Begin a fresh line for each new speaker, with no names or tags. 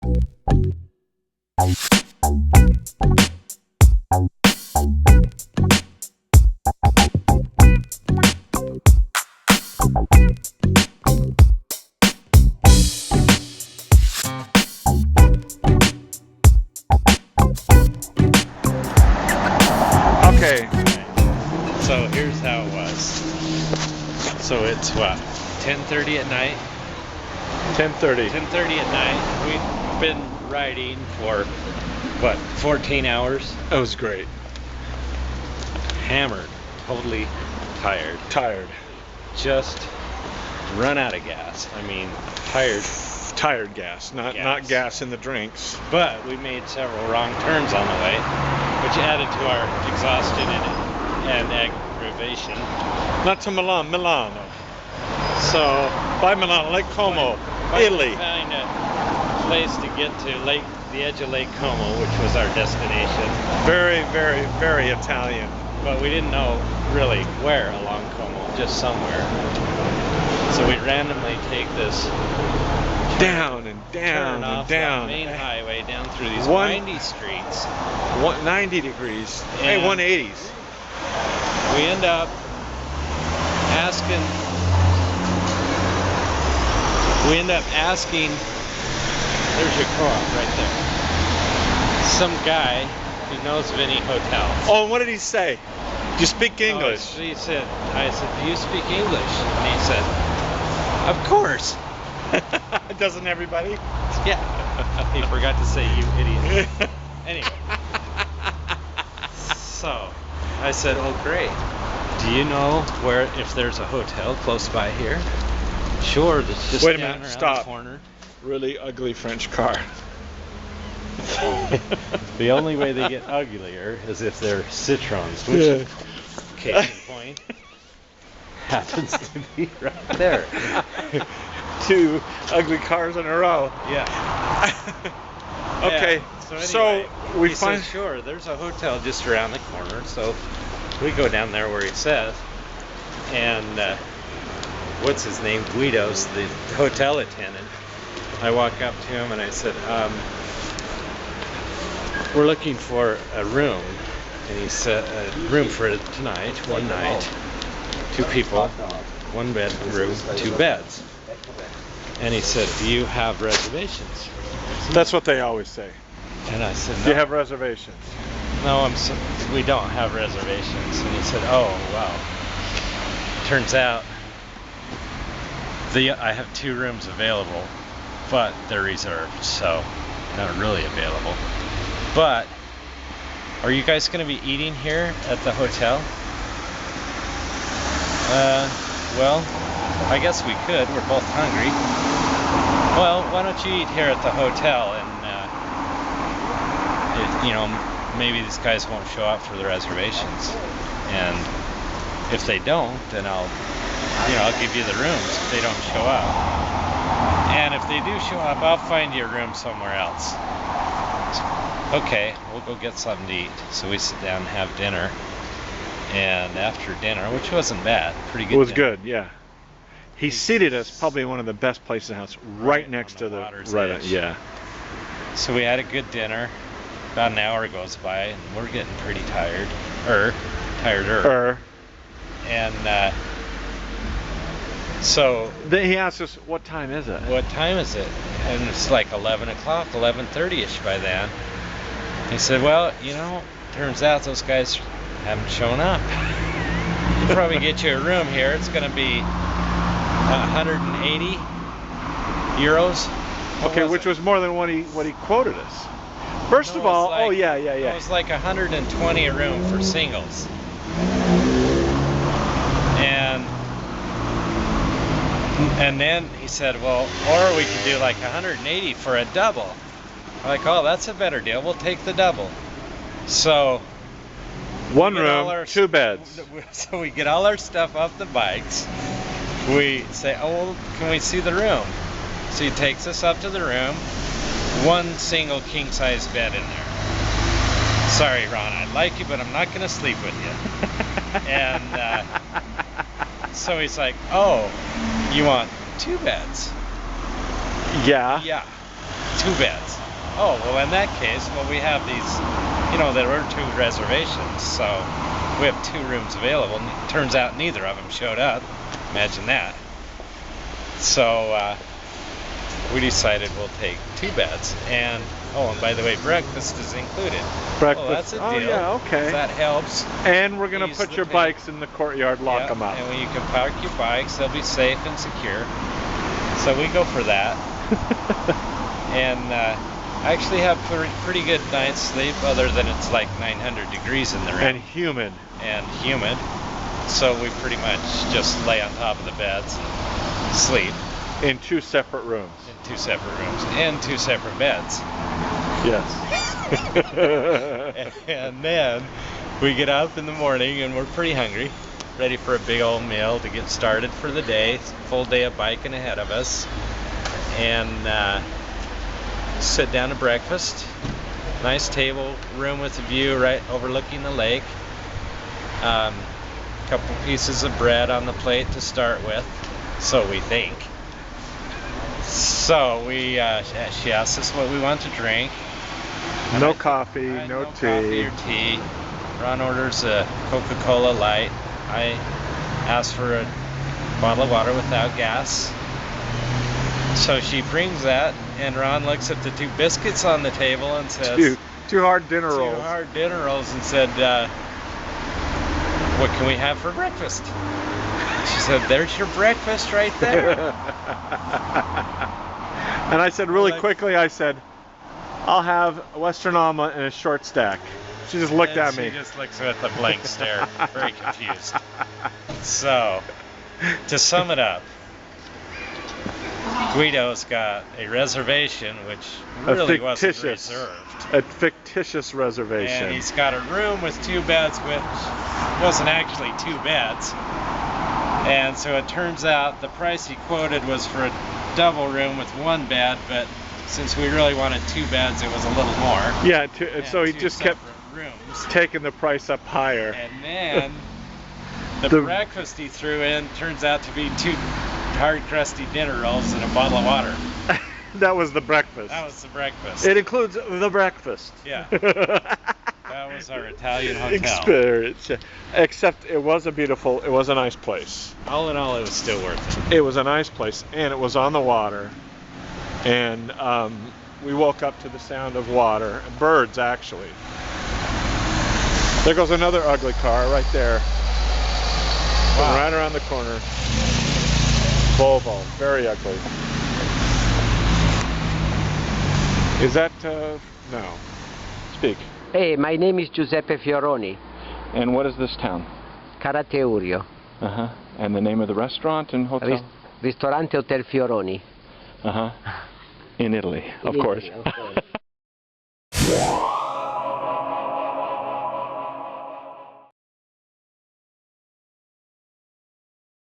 Okay.
So here's how it was. So it's what, 10:30 at night?
10:30.
10:30 at night. We've been riding for what, 14 hours?
That was great.
Hammered, totally tired.
Tired.
Just run out of gas. I mean, tired.
Tired gas, not gas in the drinks.
But we made several wrong turns on the way, which added to our exhaustion and aggravation.
Not to Milan, Milano. So by Milan, Lake Como,
Finally
Italy.
Found a place to get to the edge of Lake Como, which was our destination.
Very, very, very Italian.
But we didn't know really where along Como, just somewhere. So we randomly take this
Down and down
turn
and
off
down.
the main highway down through these
One-
windy streets.
90 degrees. Hey,
And-
180s.
We end up asking. There's your co-op right there. Some guy who knows of any hotels.
Oh, and what did he say? Do you speak English?
Oh, I said, do you speak English? And he said, of course.
Doesn't everybody?
Yeah. He forgot to say you idiot. Anyway. So, I said, oh great. Do you know if there's a hotel close by here? Sure, that's just
Wait a
down
minute,
around
stop.
the corner.
Really ugly French car.
The only way they get uglier is if they're Citroens, which, case in point, happens to be right there.
2 ugly cars in a row.
Yeah.
Okay,
Yeah.
so
Anyway,
we
he
find.
says, sure, there's a hotel just around the corner. So we go down there where he says, and what's his name? Guido's the hotel attendant. I walk up to him and I said, we're looking for a room. And he said, a room for tonight, one night, 2 people, 1 bedroom, 2 beds. And he said, do you have reservations?
That's what they always say.
And I said, no.
Do you have reservations?
No, we don't have reservations. And he said, oh, wow. Turns out I have 2 rooms available, but they're reserved, so not really available. But are you guys going to be eating here at the hotel? Well, I guess we could. We're both hungry. Well, why don't you eat here at the hotel, and maybe these guys won't show up for the reservations. And if they don't, then I'll give you the rooms if they don't show up. And if they do show up, I'll find you a room somewhere else. Okay, we'll go get something to eat. So we sit down and have dinner. And after dinner, which wasn't bad, pretty good.
It was
dinner.
good, yeah. He seated us probably in one of the best places in the house, right next to the
water's
right.
edge.
Yeah.
So we had a good dinner. About an hour goes by, and we're getting pretty tired. Tireder. And so
Then he asked us, "What time is it?"
what time is it? And it's like 11 o'clock, 11:30ish by then. He said, well, turns out those guys haven't shown up. We'll probably get you a room here. It's going to be 180 euros.
Okay, which was more than what he quoted us. First of all, yeah.
It was like 120 a room for singles. And then he said, well, or we could do like 180 for a double. I'm like, oh, that's a better deal. We'll take the double. So
1 room, 2 beds.
So we get all our stuff off the bikes. We say, oh, well, can we see the room? So he takes us up to the room. 1 single king-size bed in there. Sorry, Ron, I like you, but I'm not going to sleep with you. And so he's like, oh, you want 2 beds?
Yeah.
Yeah. 2 beds. Oh, well, in that case, well, we have these, you know, there were 2 reservations, so we have 2 rooms available. And it turns out neither of them showed up. Imagine that. So we decided we'll take 2 beds. And oh, and by the way, breakfast is included.
Breakfast.
Oh, that's a deal.
Oh, yeah, okay.
That helps.
And we're going to
Ease
put
the
your
pain.
bikes in the courtyard, lock
Yeah,
them up.
and when you can park your bikes, they'll be safe and secure. So we go for that. And I actually have pretty good night's sleep, other than it's like 900 degrees in the room.
And humid.
And humid. So we pretty much just lay on top of the beds and sleep.
In 2 separate rooms.
In 2 separate rooms. And 2 separate beds.
Yes.
And then we get up in the morning and we're pretty hungry, ready for a big old meal to get started for the day. Full day of biking ahead of us. And sit down to breakfast. Nice table, room with a view right overlooking the lake. Couple pieces of bread on the plate to start with, so we think. So we, she asked us what we want to drink.
No coffee, no tea.
Coffee or tea. Ron orders a Coca-Cola Light. I asked for a bottle of water without gas. So she brings that, and Ron looks at the 2 biscuits on the table and says,
Two hard dinner
2
rolls.
hard dinner rolls, and said, what can we have for breakfast? She said, there's your breakfast right there.
And I said really quickly, I said, I'll have a Western omelet and a short stack. She just looked at me.
She just looks with a blank stare, very confused. So, to sum it up, Guido's got a reservation, which really wasn't reserved.
A fictitious reservation.
And he's got a room with 2 beds, which wasn't actually 2 beds. And so it turns out the price he quoted was for a double room with 1 bed, but since we really wanted 2 beds, it was a little more.
Yeah, so he just kept
rooms.
taking the price up higher.
And then the breakfast he threw in turns out to be 2 hard crusty dinner rolls and a bottle of water.
That was the breakfast.
That was the breakfast.
It includes the breakfast.
Yeah. That was our Italian hotel.
Experience. Except it was a nice place.
All in all, it was still worth it.
It was a nice place, and it was on the water. And we woke up to the sound of water, birds actually. There goes another ugly car right there.
Wow.
Right around the corner. Volvo, very ugly. Is that, no. Speak.
Hey, my name is Giuseppe Fioroni,
And what is this town?
Carateurio,
Uh-huh. And the name of the restaurant and hotel?
Ristorante Hotel Fioroni.
Uh-huh. In Italy, of
In
course.
Italy, of course.